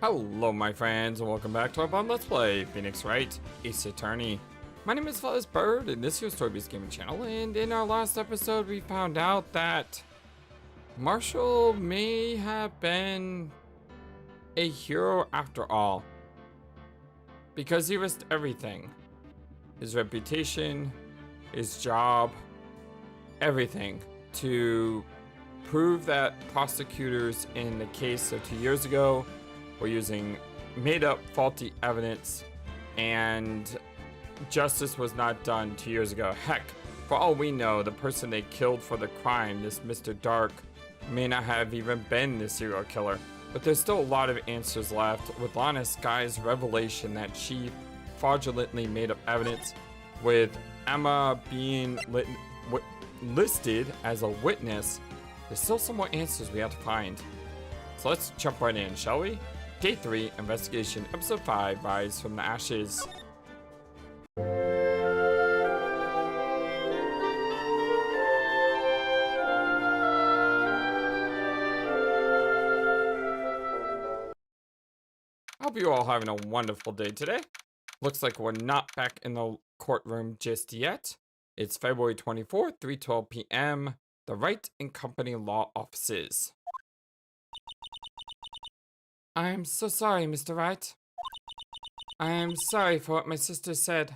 Hello my friends and welcome back to our fun Let's Play Phoenix Wright Ace Attorney. My name is FlightlessBird and this is your story-based gaming channel, and in our last episode we found out that Marshall may have been a hero after all. Because he risked everything. His reputation, his job, everything to prove that prosecutors in the case of 2 years ago were using made-up faulty evidence and justice was not done 2 years ago. Heck, for all we know, the person they killed for the crime, this Mr. Dark, may not have even been the serial killer. But there's still a lot of answers left, with Lana Skye's revelation that she fraudulently made up evidence, with Emma being listed as a witness. There's still some more answers we have to find. So let's jump right in, shall we? Day 3, Investigation, Episode 5, Rise from the Ashes. Hope you're all having a wonderful day today. Looks like we're not back in the courtroom just yet. It's February 24th, 3:12 p.m. The Wright and Company Law Offices. I'm so sorry, Mr. Wright. I am sorry for what my sister said.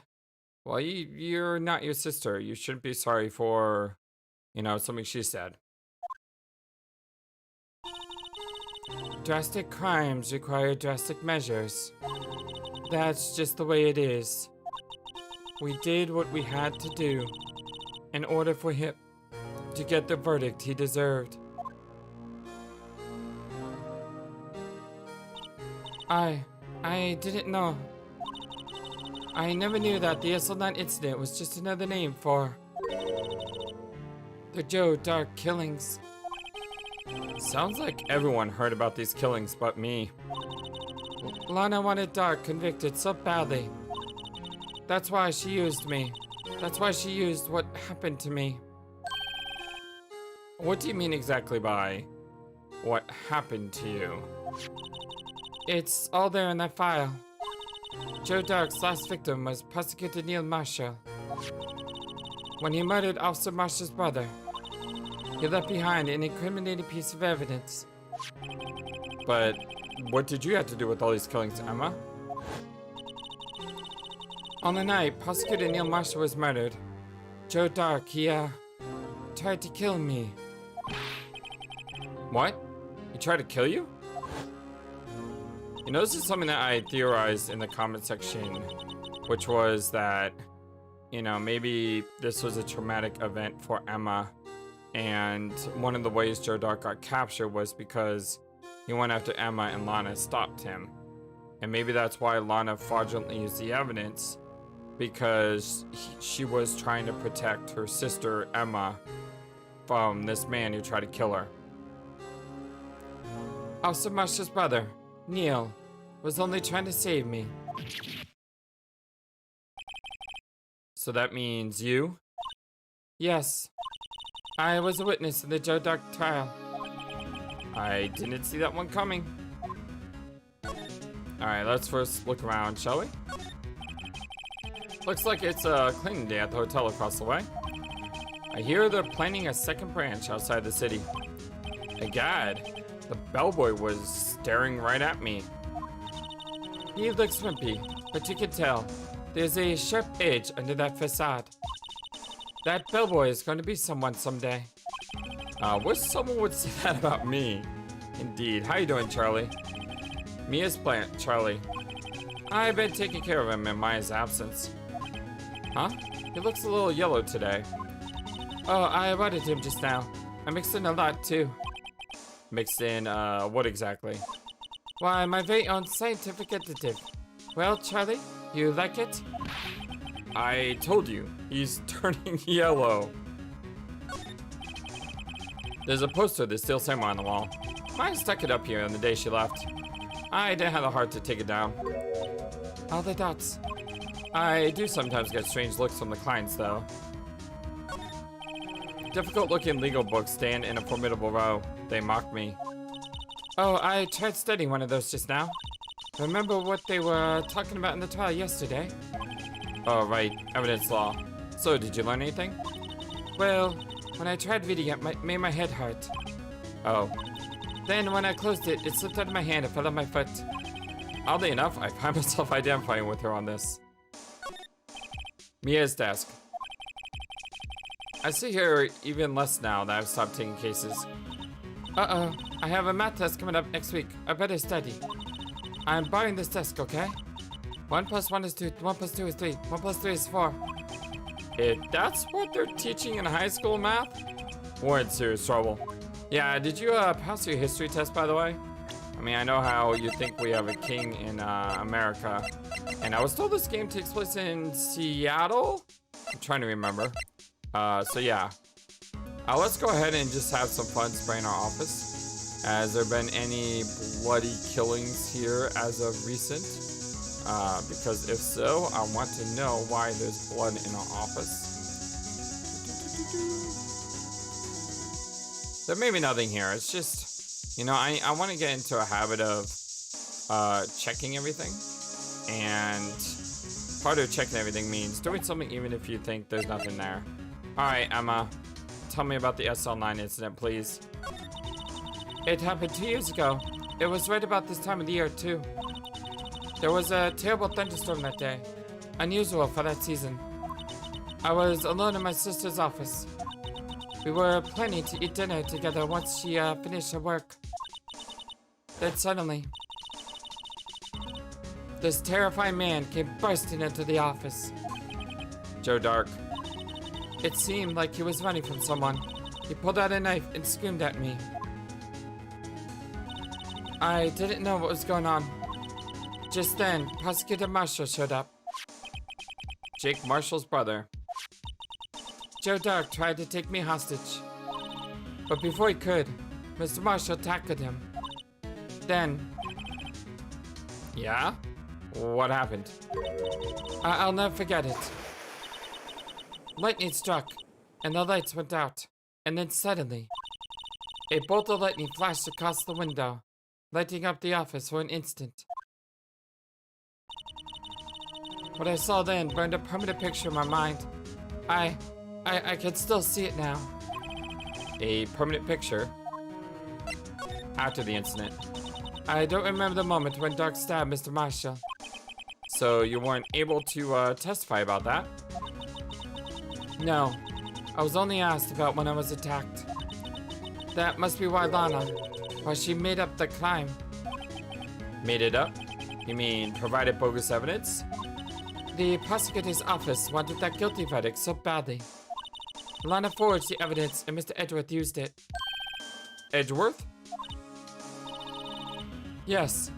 Well, you're not your sister. You shouldn't be sorry for, something she said. Drastic crimes require drastic measures. That's just the way it is. We did what we had to do in order for him to get the verdict he deserved. I didn't know. I never knew that the Sl9 Incident was just another name for the Joe Dark killings. Sounds like everyone heard about these killings but me. Lana wanted Dark convicted so badly. That's why she used me. That's why she used what happened to me. What do you mean exactly by what happened to you? It's all there in that file. Joe Dark's last victim was Prosecutor Neil Marshall. When he murdered Officer Marshall's brother, he left behind an incriminating piece of evidence. But what did you have to do with all these killings, Emma? On the night Prosecutor Neil Marshall was murdered, Joe Dark, he tried to kill me. What? He tried to kill you? This is something that I theorized in the comment section, which was that, maybe this was a traumatic event for Emma, and one of the ways Joe Dark got captured was because he went after Emma and Lana stopped him. And maybe that's why Lana fraudulently used the evidence, because she was trying to protect her sister Emma from this man who tried to kill her. Officer Marshall's brother, Neil, was only trying to save me. So that means you? Yes. I was a witness in the Joe Dark trial. I didn't see that one coming. Alright, let's first look around, shall we? Looks like it's a cleaning day at the hotel across the way. I hear they're planning a second branch outside the city. Egad, the bellboy was staring right at me. He looks wimpy, but you can tell there's a sharp edge under that facade. That bellboy is going to be someone someday. Wish someone would say that about me. Indeed. How you doing, Charlie? Mia's plant, Charlie. I've been taking care of him in Maya's absence. Huh? He looks a little yellow today. Oh, I watered him just now. I mixed in a lot, too. Mixed in, what exactly? Why, my very own scientific additive. Well, Charlie, you like it? I told you, he's turning yellow. There's a poster that still somewhere on the wall. Maya stuck it up here on the day she left. I didn't have the heart to take it down. All the dots. I do sometimes get strange looks from the clients, though. Difficult-looking legal books stand in a formidable row. They mock me. Oh, I tried studying one of those just now. Remember what they were talking about in the trial yesterday? Oh, right. Evidence law. So, did you learn anything? Well, when I tried reading it, it made my head hurt. Oh. Then, when I closed it, it slipped out of my hand and fell on my foot. Oddly enough, I find myself identifying with her on this. Mia's desk. I see her even less now that I've stopped taking cases. Uh-oh. I have a math test coming up next week. I better study. I'm borrowing this desk, okay? 1 + 1 is 2, 1 + 2 is 3, 1 + 3 is 4. If that's what they're teaching in high school math, we're in serious trouble. Yeah, did you pass your history test, by the way? I mean, I know how you think we have a king in America. And I was told this game takes place in Seattle? I'm trying to remember. So yeah. Let's go ahead and just have some fun spraying our office. Has there been any bloody killings here as of recent? Because if so, I want to know why there's blood in our office. There may be nothing here. It's just, you know, I want to get into a habit of checking everything. And part of checking everything means doing something even if you think there's nothing there. Alright, Emma. Tell me about the Sl9 incident, please. It happened 2 years ago. It was right about this time of the year, too. There was a terrible thunderstorm that day. Unusual for that season. I was alone in my sister's office. We were planning to eat dinner together once she finished her work. Then suddenly, this terrifying man came bursting into the office. Joe Dark. It seemed like he was running from someone. He pulled out a knife and screamed at me. I didn't know what was going on. Just then, Prosecutor Marshall showed up. Jake Marshall's brother. Joe Dark tried to take me hostage. But before he could, Mr. Marshall tackled him. Then... Yeah? What happened? I'll never forget it. Lightning struck, and the lights went out. And then suddenly, a bolt of lightning flashed across the window, lighting up the office for an instant. What I saw then burned a permanent picture in my mind. I can still see it now. A permanent picture? After the incident. I don't remember the moment when Dark stabbed Mr. Marshall. So you weren't able to testify about that? No. I was only asked about when I was attacked. That must be why why she made up the crime. Made it up? You mean provided bogus evidence? The prosecutor's office wanted that guilty verdict so badly. Lana forged the evidence and Mr. Edgeworth used it. Edgeworth? Yes,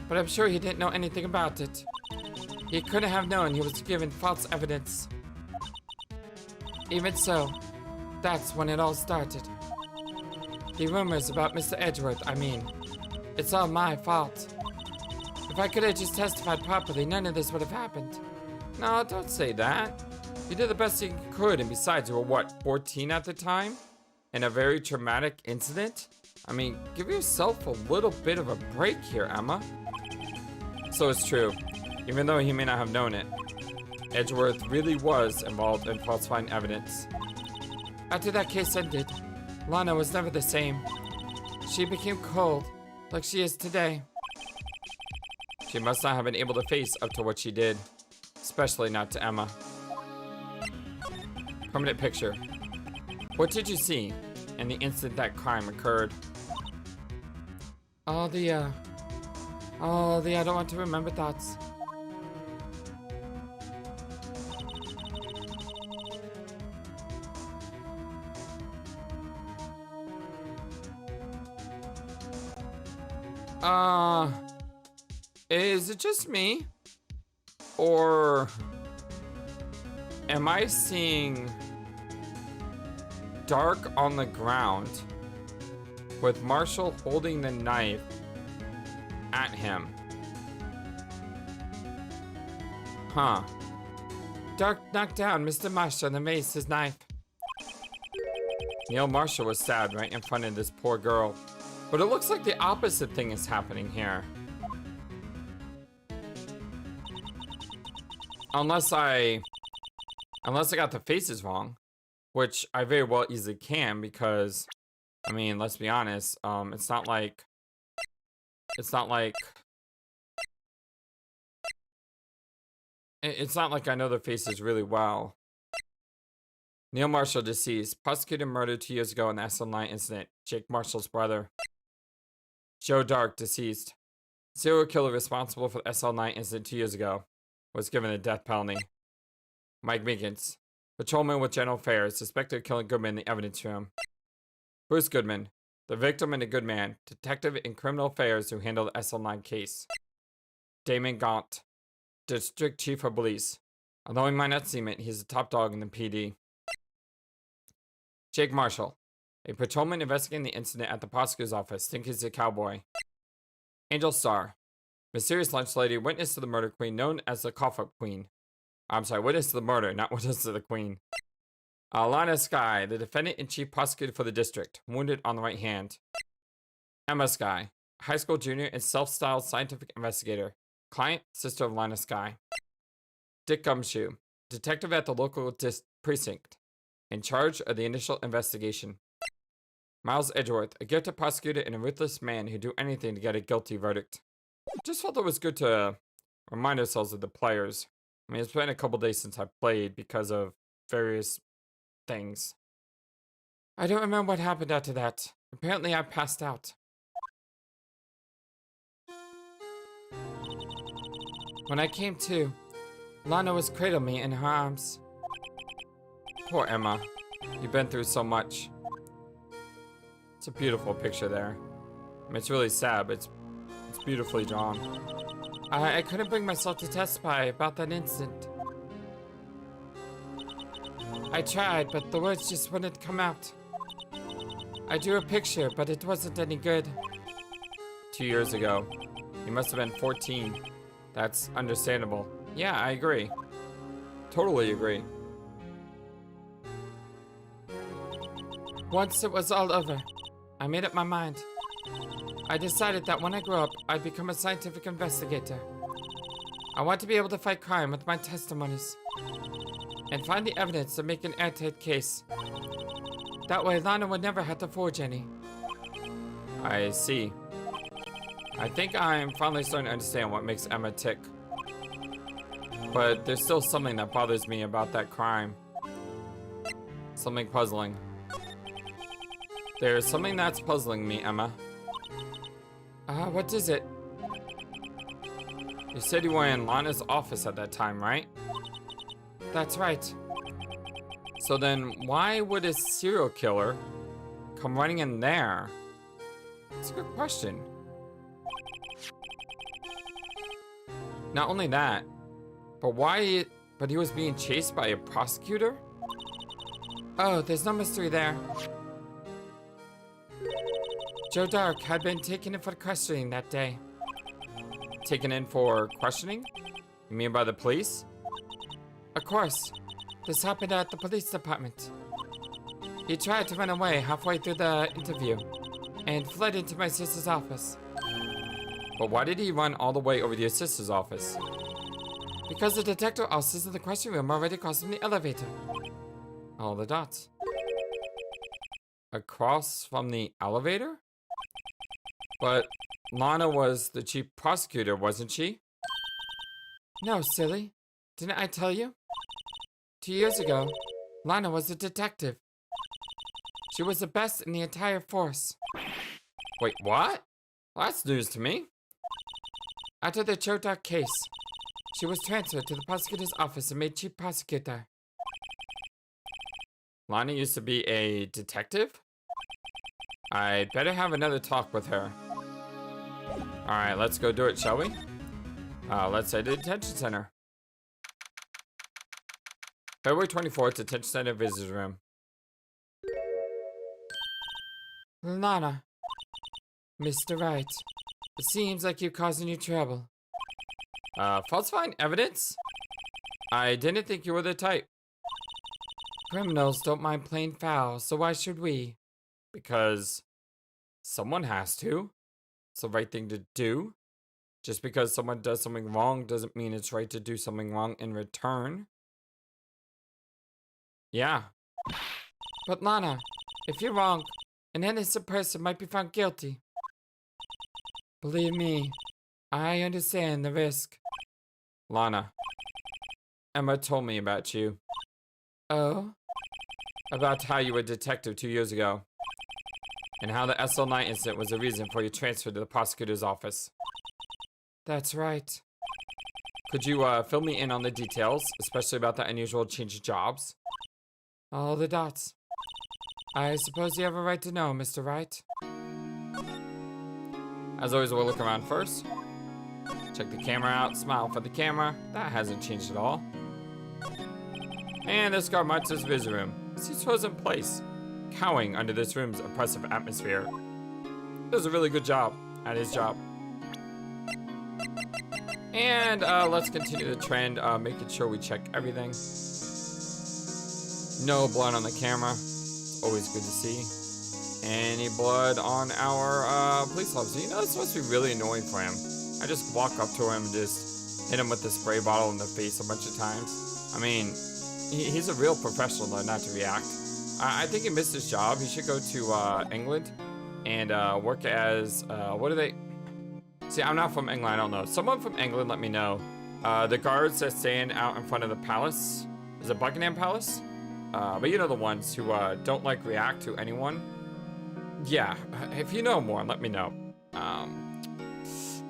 but I'm sure he didn't know anything about it. He couldn't have known he was given false evidence. Even so, that's when it all started. The rumors about Mr. Edgeworth, I mean. It's all my fault. If I could have just testified properly, none of this would have happened. No, don't say that. You did the best you could, and besides, you were what, 14 at the time? In a very traumatic incident? I mean, give yourself a little bit of a break here, Emma. So it's true, even though he may not have known it. Edgeworth really was involved in falsifying evidence. After that case ended, Lana was never the same. She became cold, like she is today. She must not have been able to face up to what she did, especially not to Emma. Permanent picture. What did you see in the instant that crime occurred? All the I don't want to remember thoughts. Is it just me? Or am I seeing Dark on the ground with Marshall holding the knife at him? Huh. Dark knocked down Mr. Marshall and amazed his knife. Neil Marshall was stabbed right in front of this poor girl. But it looks like the opposite thing is happening here. Unless I got the faces wrong, which I very well easily can, because I mean, let's be honest, it's not like it's not like I know their faces really well. Neil Marshall deceased. Prosecuted murdered 2 years ago in the Sl9 Incident. Jake Marshall's brother. Joe Dark deceased. Serial killer responsible for the Sl9 Incident 2 years ago was given a death penalty. Mike Meekins. Patrolman with General Affairs. Suspected of killing Goodman in the evidence room. Bruce Goodman. The victim and a good man. Detective in criminal affairs who handled the Sl9 case. Damon Gaunt. District Chief of Police. Although he might not seem it, he's the top dog in the PD. Jake Marshall, a patrolman investigating the incident at the prosecutor's office, think he's a cowboy. Angel Starr, mysterious lunch lady, witness to the murder queen known as the cough-up queen. I'm sorry, witness to the murder, not witness to the queen. Alana Sky, the defendant and chief prosecutor for the district, wounded on the right hand. Emma Sky, high school junior and self-styled scientific investigator. Client, sister of Lana Sky. Dick Gumshoe, detective at the local precinct, in charge of the initial investigation. Miles Edgeworth, a gifted prosecutor and a ruthless man who'd do anything to get a guilty verdict. Just felt it was good to remind ourselves of the players. I mean, it's been a couple days since I played because of various things. I don't remember what happened after that. Apparently I passed out. When I came to, Lana was cradling me in her arms. Poor Emma. You've been through so much. It's a beautiful picture there. I mean, it's really sad, but it's beautifully drawn. I couldn't bring myself to testify about that incident. I tried, but the words just wouldn't come out. I drew a picture, but it wasn't any good. 2 years ago. You must have been 14. That's understandable. Yeah, I agree. Totally agree. Once it was all over, I made up my mind. I decided that when I grew up, I'd become a scientific investigator. I want to be able to fight crime with my testimonies and find the evidence to make an airtight case. That way, Lana would never have to forge any. I see. I think I'm finally starting to understand what makes Emma tick. But there's still something that bothers me about that crime. Something puzzling. There's something that's puzzling me, Emma. What is it? You said you were in Lana's office at that time, right? That's right. So then, why would a serial killer come running in there? That's a good question. Not only that, but he was being chased by a prosecutor? Oh, there's no mystery there. Joe Dark had been taken in for questioning that day. Taken in for questioning? You mean by the police? Of course. This happened at the police department. He tried to run away halfway through the interview and fled into my sister's office. But why did he run all the way over to your sister's office? Because the detective officers in the question room already across from the elevator. All the dots. Across from the elevator? But Lana was the chief prosecutor, wasn't she? No, silly. Didn't I tell you? 2 years ago, Lana was a detective. She was the best in the entire force. Wait, what? Well, that's news to me. After the Joe Dark case, she was transferred to the prosecutor's office and made chief prosecutor. Lana used to be a detective? I'd better have another talk with her. Alright, let's go do it, shall we? Let's head to the detention center. February 24th, detention center visitors room. Lana. Mr. Wright. It seems like you're causing you trouble. Falsifying evidence? I didn't think you were the type. Criminals don't mind playing foul, so why should we? Because someone has to. It's the right thing to do. Just because someone does something wrong doesn't mean it's right to do something wrong in return. Yeah. But Lana, if you're wrong, an innocent person might be found guilty. Believe me, I understand the risk. Lana, Emma told me about you. Oh? About how you were a detective 2 years ago. And how the Sl9 incident was the reason for your transfer to the prosecutor's office. That's right. Could you fill me in on the details, especially about the unusual change of jobs? All the dots. I suppose you have a right to know, Mr. Wright. As always, we'll look around first. Check the camera out, smile for the camera. That hasn't changed at all. And this guard marks his visit room. He's frozen in place, cowering under this room's oppressive atmosphere. Does a really good job at his job. And let's continue the trend, making sure we check everything. No blood on the camera. It's always good to see. Any blood on our police officer? You know, it's supposed to be really annoying for him. I just walk up to him and just hit him with the spray bottle in the face a bunch of times. I mean, he's a real professional though, not to react. I think he missed his job. He should go to England and work as, what are they? See, I'm not from England, I don't know. Someone from England, let me know. The guards that stand out in front of the palace. Is it Buckingham Palace? But you know the ones who don't like react to anyone. Yeah, if you know more, let me know.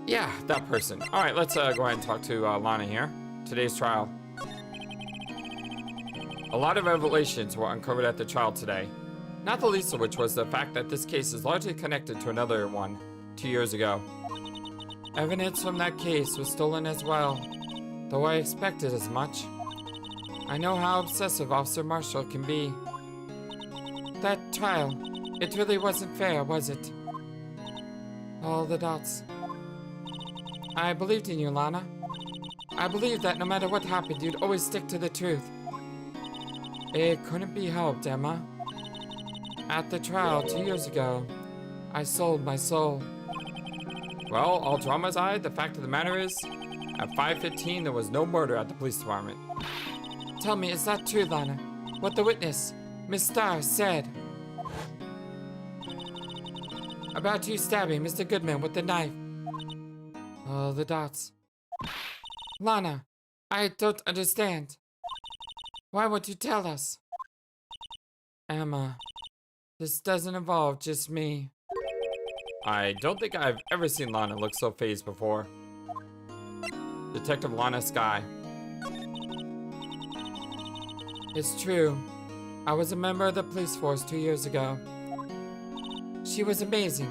Yeah, that person. All right, let's go ahead and talk to Lana here. Today's trial. A lot of revelations were uncovered at the trial today. Not the least of which was the fact that this case is largely connected to another one 2 years ago. Evidence from that case was stolen as well, though I expected as much. I know how obsessive Officer Marshall can be. That trial, it really wasn't fair, was it? All the dots. I believed in you, Lana. I believed that no matter what happened, you'd always stick to the truth. It couldn't be helped, Emma. At the trial 2 years ago, I sold my soul. Well, all drama aside, the fact of the matter is, at 5:15 there was no murder at the police department. Tell me, is that true, Lana? What the witness, Miss Starr, said about you stabbing Mr. Goodman with the knife. All the dots. Lana, I don't understand. Why won't you tell us? Emma, this doesn't involve just me. I don't think I've ever seen Lana look so phased before. Detective Lana Sky. It's true. I was a member of the police force 2 years ago. She was amazing.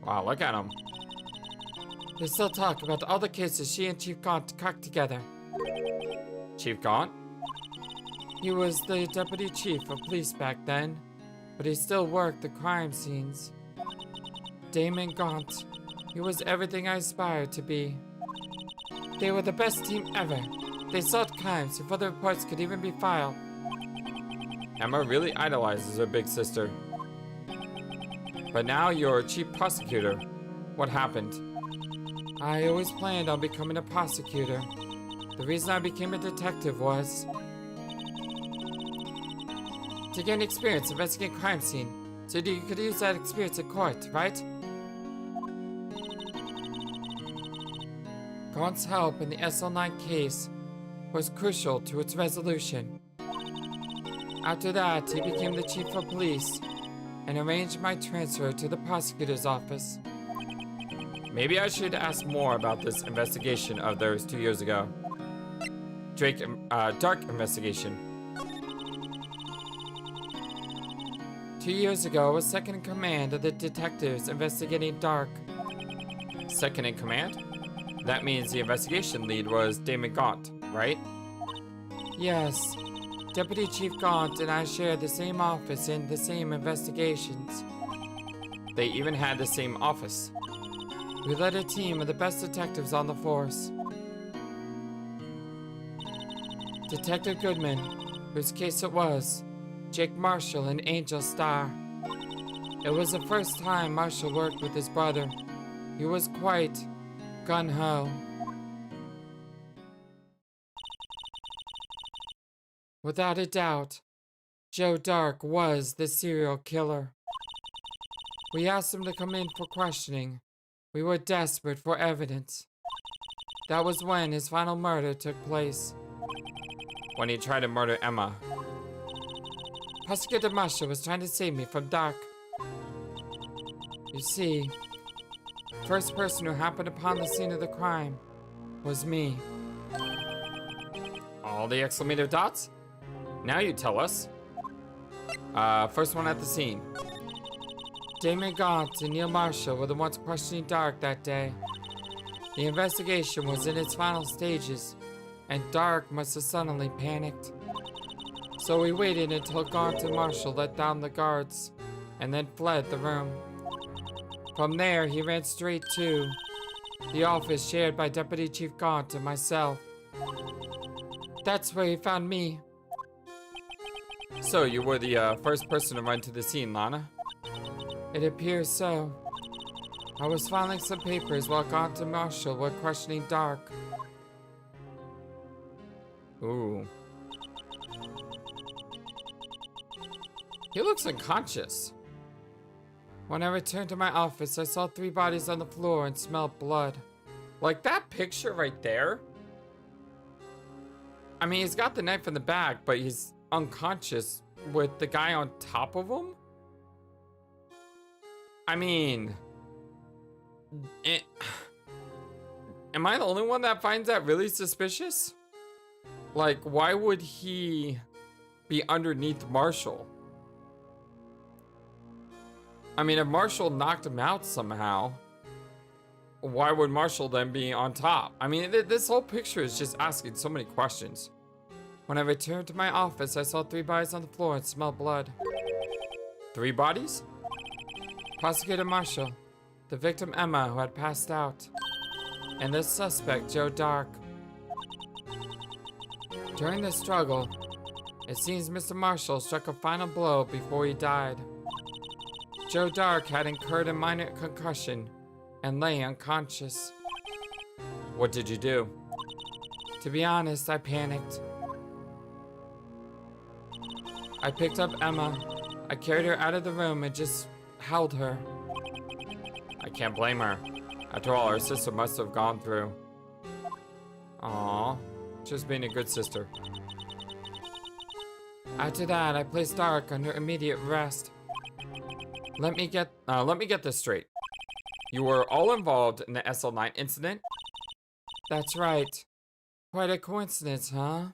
Wow, look at him. They still talk about all the cases she and Chief Gaunt cracked together. Chief Gaunt? He was the deputy chief of police back then, but he still worked the crime scenes. Damon Gaunt. He was everything I aspired to be. They were the best team ever. They solved crimes before the reports could even be filed. Emma really idolizes her big sister. But now you're chief prosecutor. What happened? I always planned on becoming a prosecutor. The reason I became a detective was to gain experience investigating crime scene, so you could use that experience in court, right? Gaunt's help in the Sl9 case was crucial to its resolution. After that, he became the chief of police and arranged my transfer to the prosecutor's office. Maybe I should ask more about this investigation of theirs 2 years ago. Dark investigation. 2 years ago, I was second in command of the detectives investigating Dark. Second in command? That means the investigation lead was Damon Gaunt, right? Yes. Deputy Chief Gaunt and I shared the same office and the same investigations. They even had the same office. We led a team of the best detectives on the force. Detective Goodman, whose case it was, Jake Marshall and Angel Starr. It was the first time Marshall worked with his brother. He was quite Gun-ho. Without a doubt, Joe Dark was the serial killer. We asked him to come in for questioning. We were desperate for evidence. That was when his final murder took place. When he tried to murder Emma. Prosecutor Masha was trying to save me from Dark. You see, the first person who happened upon the scene of the crime was me. All the exclamative dots? Now you tell us. First one at the scene. Damon Gaunt and Neil Marshall were the ones questioning Dark that day. The investigation was in its final stages, and Dark must have suddenly panicked. So we waited until Gaunt and Marshall let down the guards, and then fled the room. From there, he ran straight to the office shared by Deputy Chief Gaunt and myself. That's where he found me. So, you were the first person to run to the scene, Lana? It appears so. I was filing some papers while Gaunt and Marshall were questioning Dark. Ooh. He looks unconscious. When I returned to my office, I saw 3 bodies on the floor and smelled blood. Like that picture right there? I mean, he's got the knife in the back, but he's unconscious with the guy on top of him? I mean... Am I the only one that finds that really suspicious? Like, why would he be underneath Marshall? I mean, if Marshall knocked him out somehow, why would Marshall then be on top? I mean, this whole picture is just asking so many questions. When I returned to my office, I saw 3 bodies on the floor and smelled blood. 3 bodies? Prosecutor Marshall, the victim Emma, who had passed out, and the suspect Joe Dark. During the struggle, it seems Mr. Marshall struck a final blow before he died. Joe Dark had incurred a minor concussion and lay unconscious. What did you do? To be honest, I panicked. I picked up Emma. I carried her out of the room and just held her. I can't blame her. After all, her sister must have gone through. Aww, just being a good sister. After that, I placed Dark under immediate arrest. Let me get this straight. You were all involved in the Sl9 incident? That's right. Quite a coincidence, huh?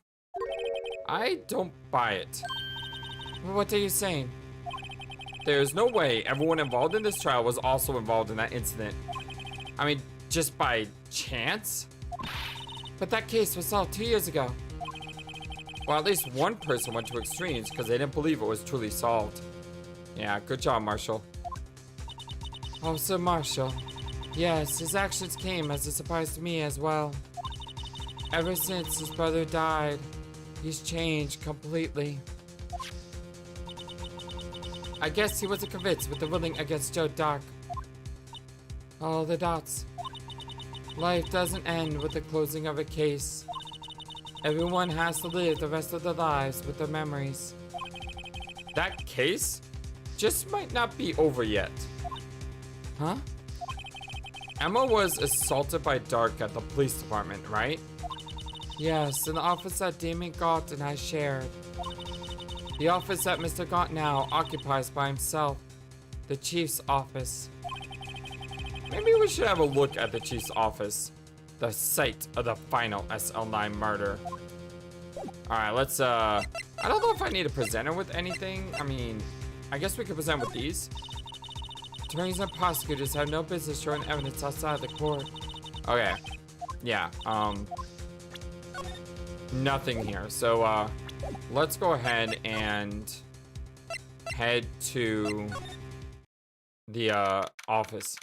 I don't buy it. What are you saying? There's no way everyone involved in this trial was also involved in that incident. I mean, just by chance? But that case was solved 2 years ago. Well, at least one person went to extremes because they didn't believe it was truly solved. Yeah, good job, Marshall. Officer Marshall. Yes, his actions came as a surprise to me as well. Ever since his brother died, he's changed completely. I guess he wasn't convinced with the ruling against Joe Dark. All the dots. Life doesn't end with the closing of a case. Everyone has to live the rest of their lives with their memories. That case just might not be over yet. Huh? Emma was assaulted by Dark at the police department, right? Yes, in the office that Damon Gaunt and I shared. The office that Mr. Gaunt now occupies by himself. The chief's office. Maybe we should have a look at the chief's office. The site of the final Sl9 murder. Alright, let's, I don't know if I need a presenter with anything. I mean, I guess we could present with these. Attorneys and prosecutors have no business showing evidence outside the court. Okay. Yeah, nothing here. So, let's go ahead and head to the, office.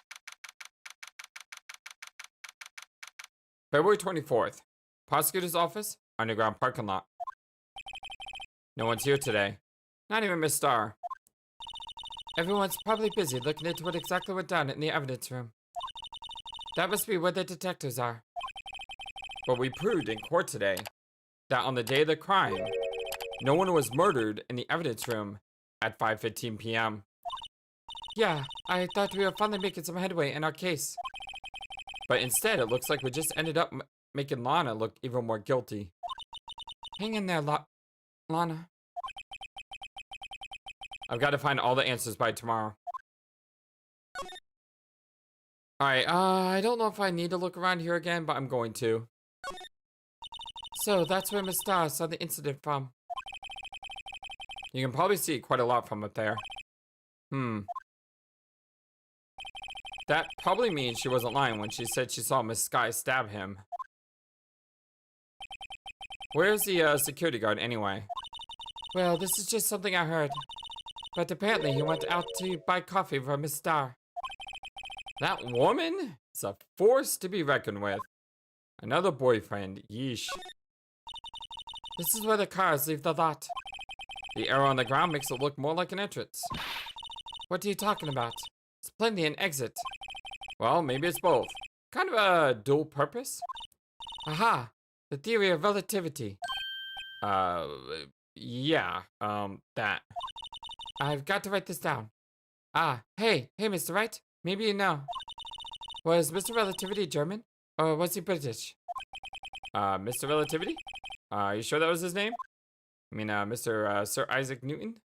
February 24th. Prosecutor's office, underground parking lot. No one's here today. Not even Miss Starr. Everyone's probably busy looking into what exactly went down in the evidence room. That must be where the detectives are. But we proved in court today that on the day of the crime, no one was murdered in the evidence room at 5:15 p.m. Yeah, I thought we were finally making some headway in our case. But instead, it looks like we just ended up making Lana look even more guilty. Hang in there, Lana. I've got to find all the answers by tomorrow. Alright, I don't know if I need to look around here again, but I'm going to. So, that's where Miss Starr saw the incident from. You can probably see quite a lot from up there. That probably means she wasn't lying when she said she saw Miss Sky stab him. Where's the security guard anyway? Well, this is just something I heard. But apparently he went out to buy coffee for Miss Starr. That woman is a force to be reckoned with. Another boyfriend, yeesh. This is where the cars leave the lot. The arrow on the ground makes it look more like an entrance. What are you talking about? It's plainly an exit. Well, maybe it's both. Kind of a dual purpose. Aha! The theory of relativity. Yeah, that. I've got to write this down. Hey, Mr. Wright. Maybe you know. Was Mr. Relativity German? Or was he British? Mr. Relativity? You sure that was his name? I mean, Mr. Sir Isaac Newton?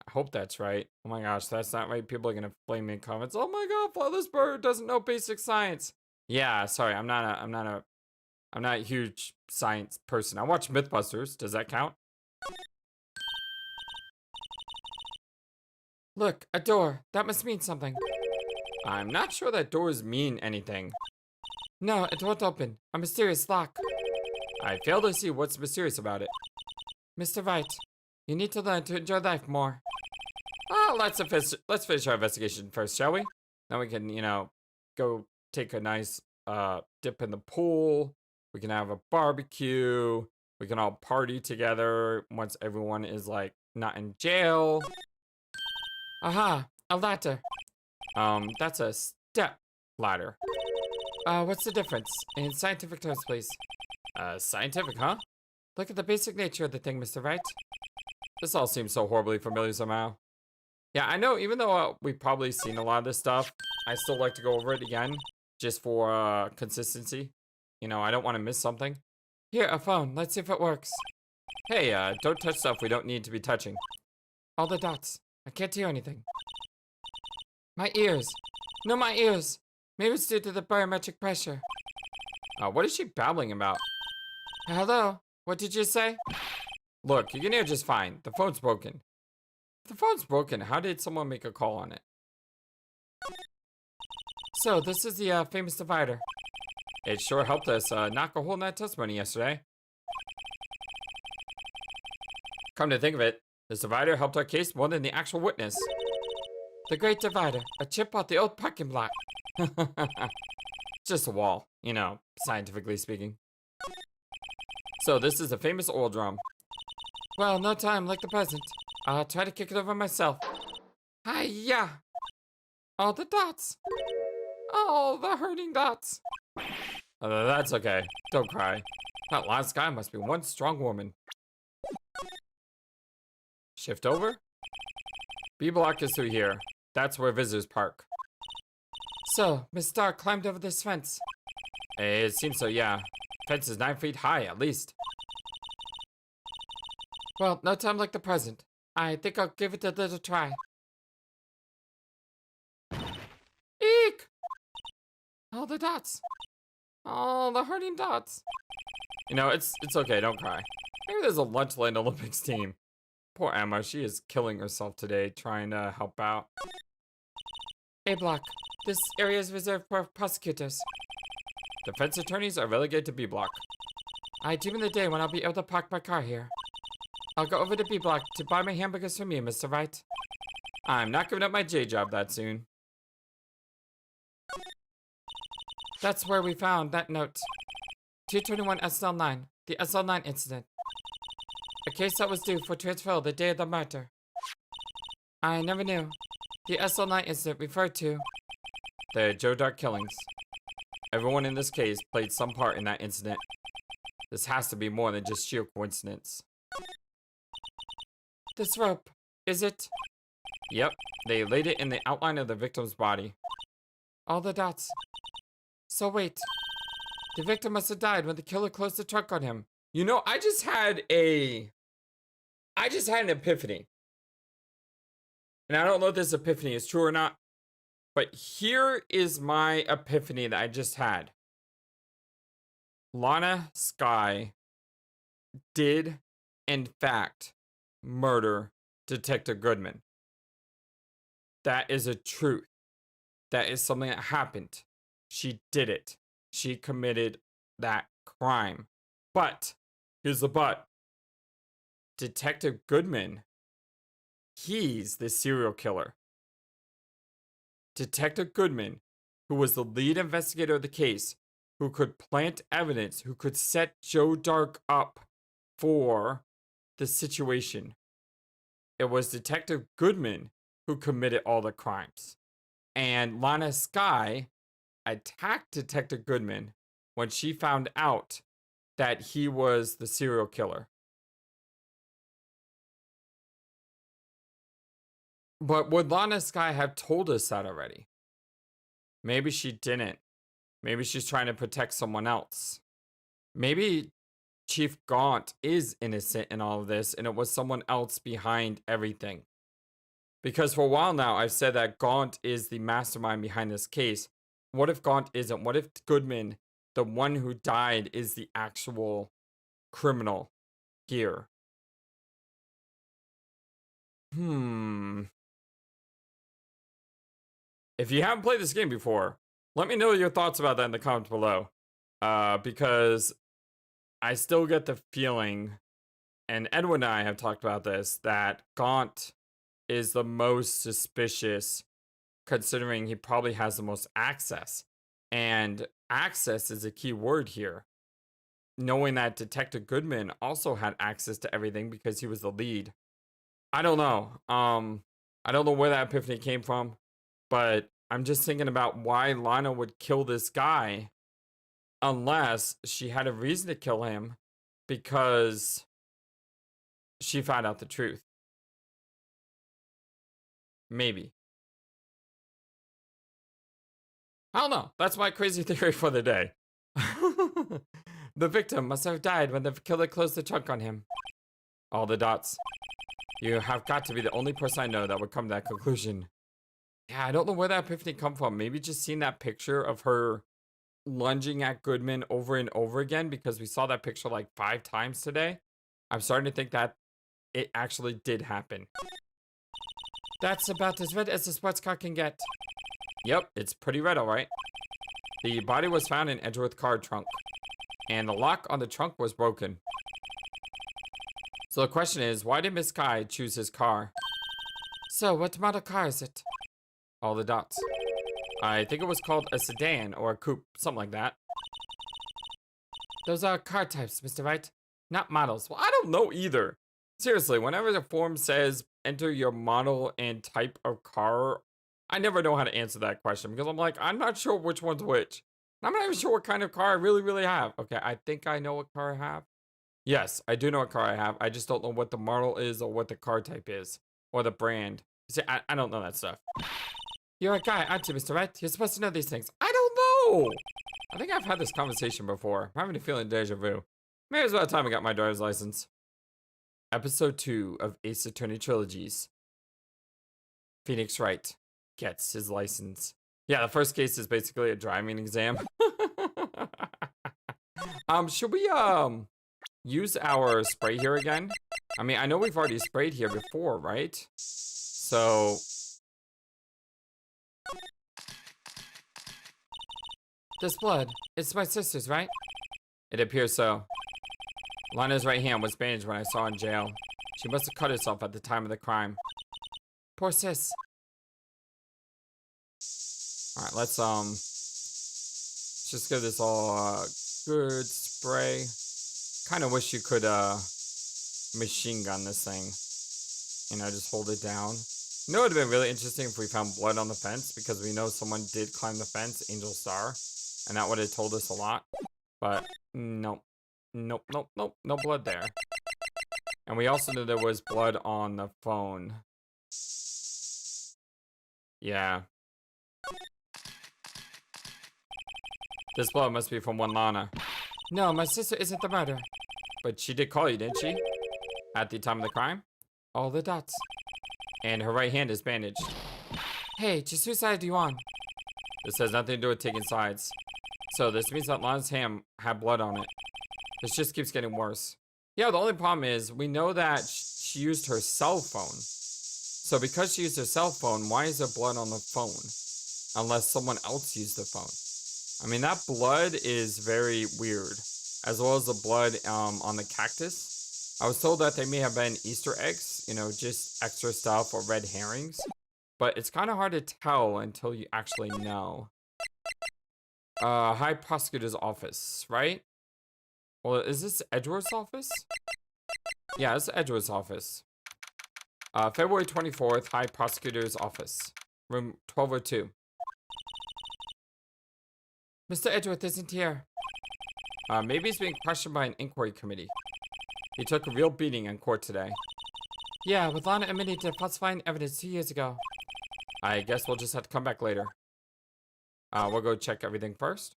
I hope that's right. Oh my gosh, that's not right. People are gonna blame me in comments. Oh my god, FlightlessBird doesn't know basic science. Yeah, sorry, I'm not a huge science person. I watch Mythbusters. Does that count? Look, a door. That must mean something. I'm not sure that doors mean anything. No, it won't open. A mysterious lock. I fail to see what's mysterious about it. Mr. Wright, you need to learn to enjoy life more. Let's finish our investigation first, shall we? Then we can, go take a nice dip in the pool. We can have a barbecue. We can all party together once everyone is, like, not in jail. Aha, a ladder. That's a step ladder. What's the difference? In scientific terms, please. Scientific, huh? Look at the basic nature of the thing, Mr. Wright. This all seems so horribly familiar somehow. Yeah, I know, even though we've probably seen a lot of this stuff, I still like to go over it again, just for consistency. I don't want to miss something. Here, a phone. Let's see if it works. Hey, don't touch stuff we don't need to be touching. All the dots. I can't hear anything. My ears. No, my ears. Maybe it's due to the barometric pressure. What is she babbling about? Hello? What did you say? Look, you can hear just fine. The phone's broken. If the phone's broken, how did someone make a call on it? So, this is the famous divider. It sure helped us knock a hole in that testimony yesterday. Come to think of it, this divider helped our case more than the actual witness. The Great Divider, a chip off the old parking lot. Just a wall, scientifically speaking. So this is a famous oil drum. Well, no time like the present. I'll try to kick it over myself. Hi-ya! All the dots. Oh, the hurting dots. That's okay. Don't cry. That last guy must be one strong woman. Shift over. B block is through here. That's where visitors park. So, Miss Starr climbed over this fence. It seems so, yeah. Fence is 9 feet high, at least. Well, no time like the present. I think I'll give it a little try. Eek! All the dots. Oh, the hurting dots. It's okay, don't cry. Maybe there's a Lunchland Olympics team. Poor Emma, she is killing herself today trying to help out. A block. This area is reserved for prosecutors. Defense attorneys are relegated to B block. I dream of the day when I'll be able to park my car here. I'll go over to B block to buy my hamburgers from you, Mr. Wright. I'm not giving up my J job that soon. That's where we found that note. 221 Sl9, the Sl9 Incident. A case that was due for transfer the day of the murder. I never knew. The Sl9 Incident referred to the Joe Dark killings. Everyone in this case played some part in that incident. This has to be more than just sheer coincidence. This rope, is it? Yep, they laid it in the outline of the victim's body. All the dots. So wait, the victim must have died when the killer closed the trunk on him. You know, I just had an epiphany. And I don't know if this epiphany is true or not, but here is my epiphany that I just had. Lana Skye did, in fact, murder Detective Goodman. That is a truth. That is something that happened. She did it. She committed that crime. But, here's the but. Detective Goodman, he's the serial killer. Detective Goodman, who was the lead investigator of the case, who could plant evidence, who could set Joe Dark up for the situation. It was Detective Goodman who committed all the crimes. And Lana Skye attacked Detective Goodman when she found out that he was the serial killer. But would Lana Skye have told us that already? Maybe she didn't. Maybe she's trying to protect someone else. Maybe Chief Gaunt is innocent in all of this and it was someone else behind everything. Because for a while now, I've said that Gaunt is the mastermind behind this case. What if Gaunt isn't? What if Goodman, the one who died, is the actual criminal here? If you haven't played this game before, let me know your thoughts about that in the comments below. Because I still get the feeling, and Edwin and I have talked about this, that Gaunt is the most suspicious, considering he probably has the most access. And access is a key word here. Knowing that Detective Goodman also had access to everything because he was the lead. I don't know. I don't know where that epiphany came from, but I'm just thinking about why Lana would kill this guy unless she had a reason to kill him because she found out the truth. Maybe. I don't know. That's my crazy theory for the day. The victim must have died when the killer closed the trunk on him. All the dots. You have got to be the only person I know that would come to that conclusion. Yeah, I don't know where that epiphany come from. Maybe just seeing that picture of her lunging at Goodman over and over again because we saw that picture like 5 times today. I'm starting to think that it actually did happen. That's about as red as the sports car can get. Yep, it's pretty red, all right. The body was found in Edgeworth car trunk, and the lock on the trunk was broken. So the question is, why did Miss Skye choose his car? So, what model car is it? All the dots. I think it was called a sedan or a coupe, something like that. Those are car types, Mr. Wright, not models. Well, I don't know either. Seriously, whenever the form says enter your model and type of car, I never know how to answer that question because I'm like, I'm not sure which one's which. I'm not even sure what kind of car I really have. Okay, I think I know what car I have. Yes, I do know what car I have. I just don't know what the model is or what the car type is or the brand. See, I don't know that stuff. You're a guy, aren't you, Mr. Wright? You're supposed to know these things. I don't know. I think I've had this conversation before. I'm having a feeling deja vu. Maybe it's about time I got my driver's license. Episode 2 of Ace Attorney Trilogies. Phoenix Wright gets his license. Yeah, the first case is basically a driving exam. Should we use our spray here again? I mean, I know we've already sprayed here before, right? So this blood, it's my sister's, right? It appears so. Lana's right hand was bandaged when I saw her in jail. She must have cut herself at the time of the crime. Poor sis. Alright, let's just give this all a good spray. Kinda wish you could machine gun this thing. You know, just hold it down. You know, it would have been really interesting if we found blood on the fence because we know someone did climb the fence, Angel Star. And that would have told us a lot. But nope. Nope, nope, nope. No blood there. And we also knew there was blood on the phone. Yeah. This blood must be from one Lana. No, my sister isn't the murderer. But she did call you, didn't she? At the time of the crime? All the dots. And her right hand is bandaged. Hey, just whose side do you on? This has nothing to do with taking sides. So this means that Lana's hand had blood on it. This just keeps getting worse. Yeah, the only problem is we know that she used her cell phone. So because she used her cell phone, why is there blood on the phone? Unless someone else used the phone. I mean, that blood is very weird. As well as the blood on the cactus. I was told that they may have been Easter eggs, you know, just extra stuff or red herrings. But it's kind of hard to tell until you actually know. High Prosecutor's Office, right? Well, is this Edgeworth's office? Yeah, it's Edgeworth's office. February 24th, High Prosecutor's Office. Room 1202. Mr. Edgeworth isn't here. Maybe he's being questioned by an inquiry committee. He took a real beating in court today. Yeah, with Lana admitting to falsifying evidence 2 years ago. I guess we'll just have to come back later. We'll go check everything first.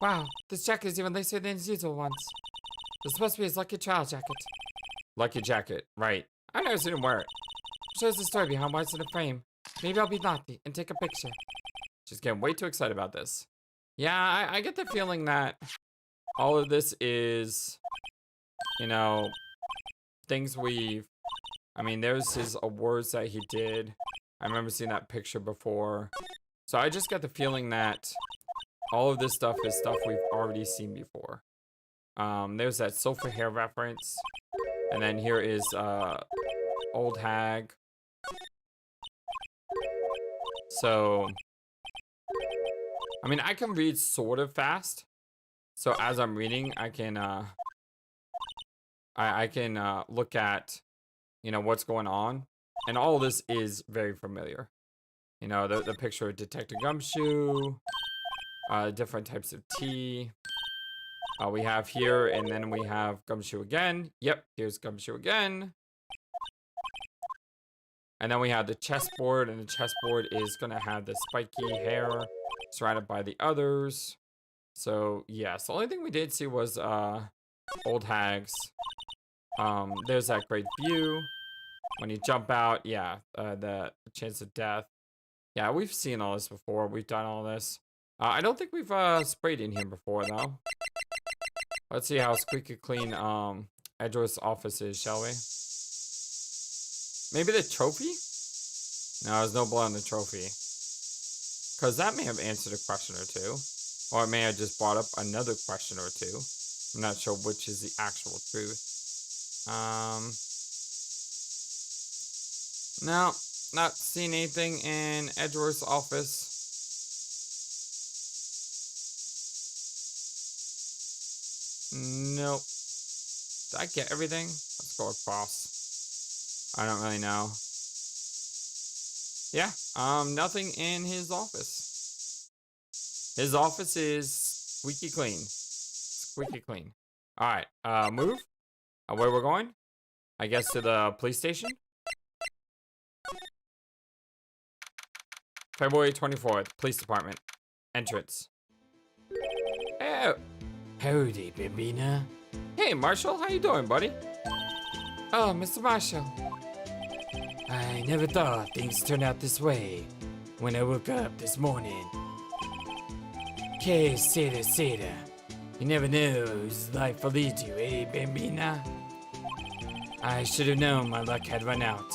Wow, this jacket is even lacier than his usual ones. It's supposed to be his lucky child jacket. Lucky jacket, right. I've never seen him wear it. Shows the story behind why it's in a frame. Maybe I'll be naughty and take a picture. Just getting way too excited about this. Yeah, I get the feeling that all of this is, you know, things I mean, there's his awards that he did. I remember seeing that picture before. So I just get the feeling that all of this stuff is stuff we've already seen before. There's that sofa hair reference. And then here is Old Hag. So, I mean, I can read sort of fast. So as I'm reading, I can look at, you know, what's going on. And all of this is very familiar. You know, the picture of Detective Gumshoe, different types of tea. We have here, and then we have Gumshoe again. Yep, here's Gumshoe again. And then we have the chessboard, and the chessboard is going to have the spiky hair surrounded by the others. So, yes, the only thing we did see was Old Hags. There's that great view. When you jump out, yeah, the chance of death. Yeah, we've seen all this before. We've done all this. I don't think we've sprayed in here before, though. Let's see how squeaky clean Edgeworth's office is, shall we? Maybe the trophy? No, there's no blood on the trophy. Because that may have answered a question or two. Or it may have just brought up another question or two. I'm not sure which is the actual truth. No, not seeing anything in Edgeworth's office. Nope. Did I get everything? Let's go across. I don't really know. Yeah, nothing in his office. His office is squeaky clean. Squeaky clean. Alright, move. Where we're going? I guess to the police station? February 24th, police department. Entrance. Oh. Howdy, Bambina. Hey, Marshall, how you doing, buddy? Oh, Mr. Marshall. I never thought things turned out this way when I woke up this morning. Que seda. You never know whose life will lead you, eh, Bambina? I should have known my luck had run out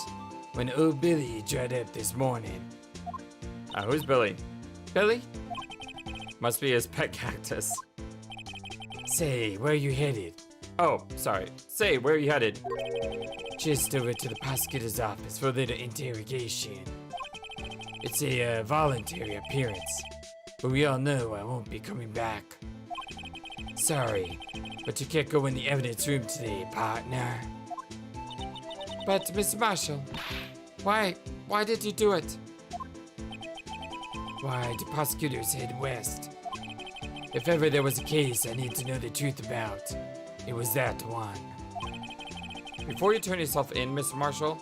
when old Billy dried up this morning. Who's Billy? Billy? Must be his pet cactus. Say, where are you headed? Oh, sorry. Say, where are you headed? Just over to the prosecutor's office for a little interrogation. It's a voluntary appearance, but we all know I won't be coming back. Sorry, but you can't go in the evidence room today, partner. But, Mr. Marshall, why did you do it? Why do prosecutors head west? If ever there was a case I need to know the truth about, it was that one. Before you turn yourself in, Mr. Marshall,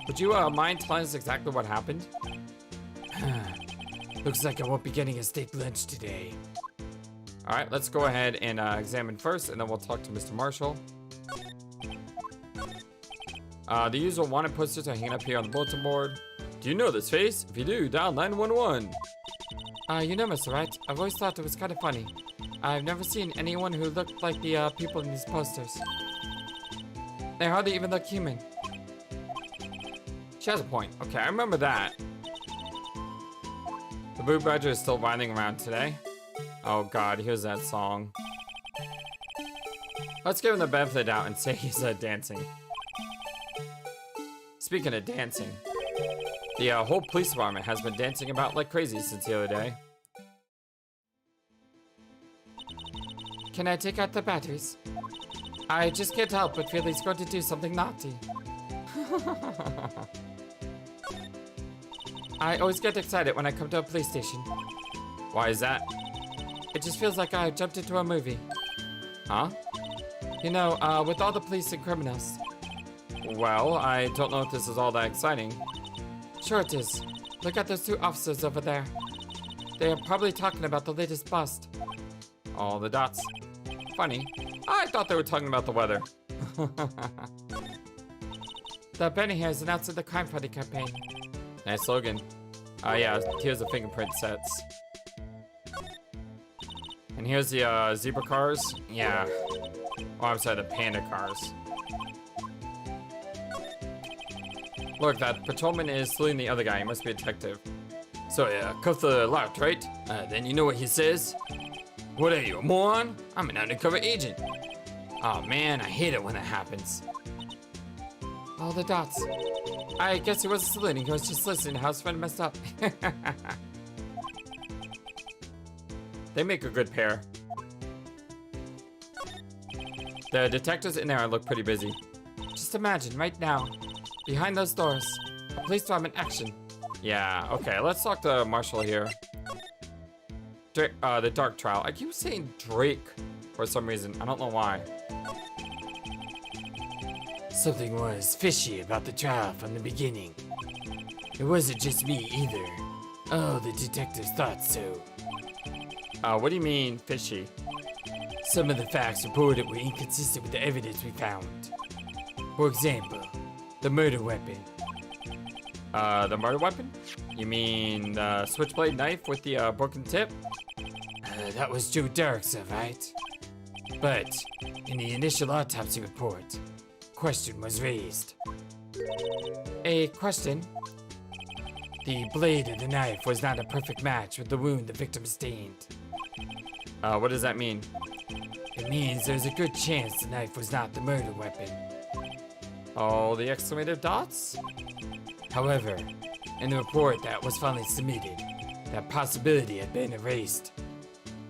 would you mind telling us exactly what happened? Looks like I won't be getting a steak lunch today. All right, let's go ahead and examine first, and then we'll talk to Mr. Marshall. The usual wanted posters are hanging up here on the bulletin board. Do you know this face? If you do, dial 911. You know, Mr. Wright, I've always thought it was kind of funny. I've never seen anyone who looked like the people in these posters. They hardly even look human. She has a point. Okay, I remember that. The Boo Badger is still riding around today. Oh god, here's that song. Let's give him the benefit of the doubt and say he's dancing. Speaking of dancing, the whole police department has been dancing about like crazy since the other day. Can I take out the batteries? I just can't help but feel he's going to do something naughty. I always get excited when I come to a police station. Why is that? It just feels like I jumped into a movie. Huh? You know, with all the police and criminals. Well, I don't know if this is all that exciting. Sure it is. Look at those two officers over there. They are probably talking about the latest bust. All the dots. Funny. I thought they were talking about the weather. The Benny here is announcing the crime fighting campaign. Nice slogan. Yeah, here's the fingerprint sets. And here's the zebra cars. Yeah. Oh, I'm sorry, the panda cars. Look, that patrolman is saluting the other guy. He must be a detective. So, yeah, cuff the lout, right? Then you know what he says? What are you, a moron? I'm an undercover agent. Oh man, I hate it when that happens. All the dots. I guess he wasn't saluting, he was just listening to how his friend messed up. They make a good pair. The detectives in there look pretty busy. Just imagine, right now, behind those doors, a police department action. Yeah, okay, let's talk to Marshall here. The Dark Trial. I keep saying Drake for some reason. I don't know why. Something was fishy about the trial from the beginning. It wasn't just me either. Oh, the detectives thought so. What do you mean, fishy? Some of the facts reported were inconsistent with the evidence we found. For example, the murder weapon. The murder weapon? You mean the switchblade knife with the broken tip? That was Joe Derrick's, right? But in the initial autopsy report, question was raised. A question? The blade of the knife was not a perfect match with the wound the victim sustained. What does that mean? It means there's a good chance the knife was not the murder weapon. Oh, the exclamative dots? However, in the report that was finally submitted, that possibility had been erased.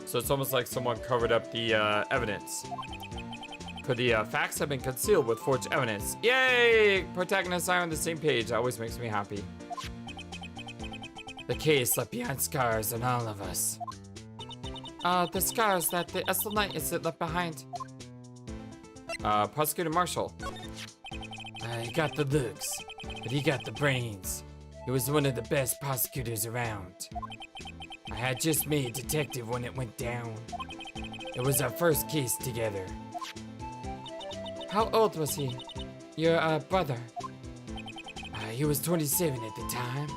So it's almost like someone covered up the evidence. Could the facts have been concealed with forged evidence? Yay! Protagonists are on the same page. That always makes me happy. The case left behind scars on all of us. The scars that the Sl9 Incident left behind. Prosecutor Marshall. He got the looks, but he got the brains. He was one of the best prosecutors around. I had just made detective when it went down. It was our first case together. How old was he? Your brother? He was 27 at the time.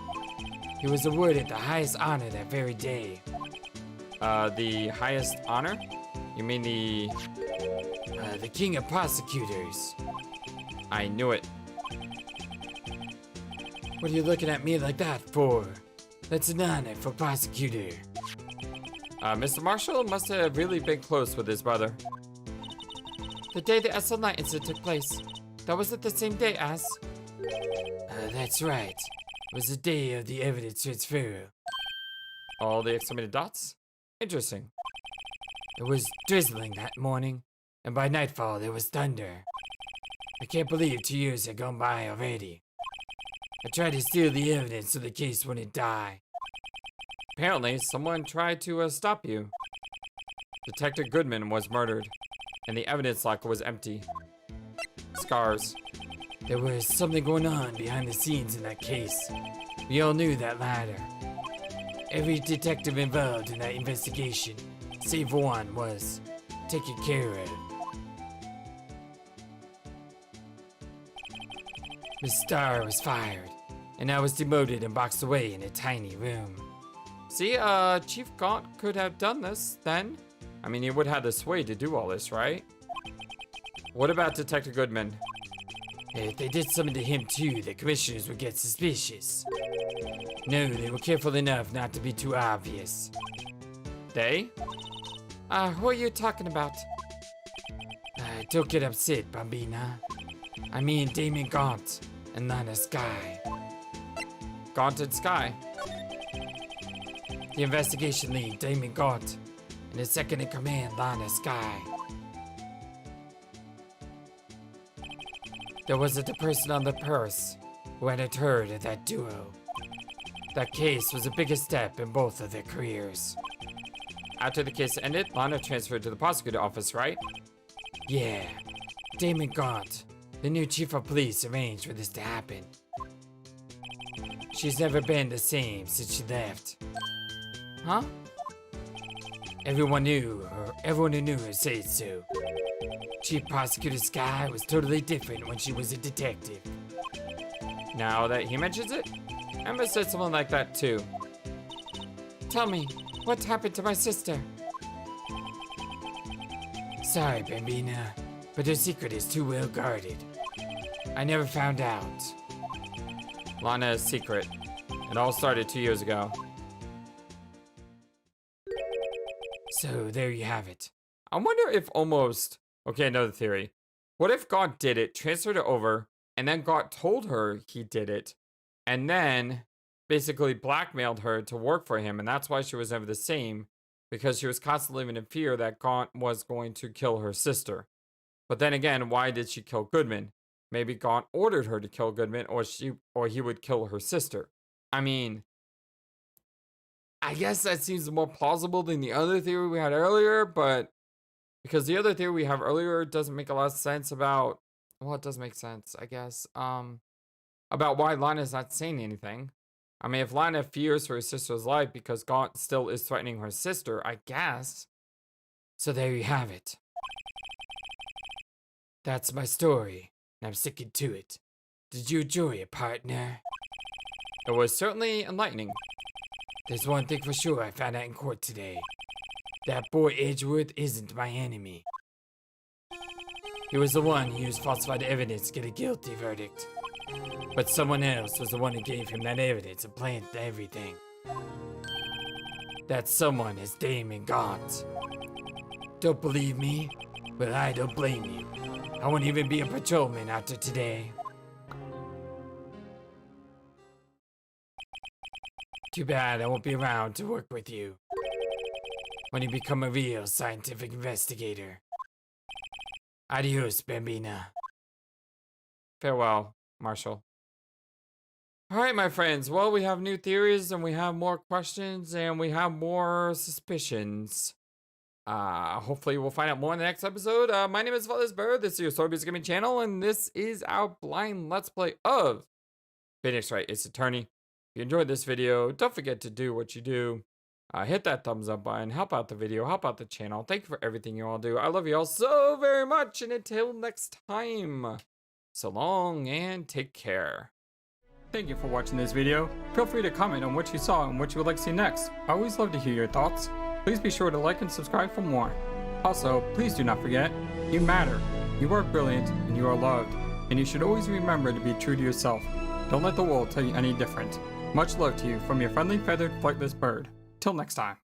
He was awarded the highest honor that very day. The highest honor? You mean the king of prosecutors. I knew it. What are you looking at me like that for? That's an honor for prosecutor. Mr. Marshall must have really been close with his brother. The day the Sl9 Incident took place, that wasn't the same day as... that's right. It was the day of the evidence transfer. All the exclamated dots? Interesting. It was drizzling that morning, and by nightfall there was thunder. I can't believe 2 years had gone by already. I tried to steal the evidence so the case wouldn't die. Apparently, someone tried to stop you. Detective Goodman was murdered, and the evidence locker was empty. Scars. There was something going on behind the scenes in that case. We all knew that latter. Every detective involved in that investigation, save one, was taken care of. Miss Starr was fired, and I was demoted and boxed away in a tiny room. See, Chief Gaunt could have done this then. I mean, he would have the sway to do all this, right? What about Detective Goodman? If they did something to him too, the commissioners would get suspicious. No, they were careful enough not to be too obvious. They? Who are you talking about? Don't get upset, Bambina. I mean Damon Gaunt and Lana Sky. Gaunt and Sky? The investigation lead, Damon Gaunt, and the second in command, Lana Sky. There wasn't a person on the purse who hadn't heard of that duo. That case was the biggest step in both of their careers. After the case ended, Lana transferred to the prosecutor office, right? Yeah. Damon Gaunt, the new chief of police, arranged for this to happen. She's never been the same since she left. Huh? Everyone who knew her said so. Chief Prosecutor Sky was totally different when she was a detective. Now that he mentions it, Emma said something like that too. Tell me, what happened to my sister? Sorry, Bambina, but her secret is too well guarded. I never found out. Lana's secret. It all started 2 years ago. So there you have it. I wonder if almost... Okay, another theory. What if God did it, transferred it over, and then God told her he did it, and then basically blackmailed her to work for him, and that's why she was never the same, because she was constantly living in fear that Gaunt was going to kill her sister. But then again, why did she kill Goodman? Maybe Gaunt ordered her to kill Goodman, or he would kill her sister. I mean, I guess that seems more plausible than the other theory we had earlier, but because the other theory we have earlier doesn't make a lot of sense about, well, it does make sense, I guess, about why Lana's not saying anything. I mean, if Lana fears for her sister's life because Gaunt still is threatening her sister, I guess. So there you have it. That's my story, and I'm sticking to it. Did you enjoy it, partner? It was certainly enlightening. There's one thing for sure I found out in court today. That boy Edgeworth isn't my enemy. He was the one who used falsified evidence to get a guilty verdict. But someone else was the one who gave him that evidence and planned everything. That someone is Damon Gaunt. Don't believe me? Well, I don't blame you. I won't even be a patrolman after today. Too bad I won't be around to work with you when you become a real scientific investigator. Adios, Bambina. Farewell, Marshall. Alright, my friends. Well, we have new theories, and we have more questions, and we have more suspicions. Hopefully we'll find out more in the next episode. My name is FlightlessBird. This is your Story-Based Gaming channel, and this is our blind Let's Play of Phoenix Wright Ace Attorney. If you enjoyed this video, don't forget to do what you do. Hit that thumbs up button, help out the video, help out the channel. Thank you for everything you all do. I love you all so very much, and until next time, so long and take care. Thank you for watching this video. Feel free to comment on what you saw and what you would like to see next. I always love to hear your thoughts. Please be sure to like and subscribe for more. Also, please do not forget, you matter, you are brilliant, and you are loved. And you should always remember to be true to yourself. Don't let the world tell you any different. Much love to you from your friendly feathered flightless bird. Till next time.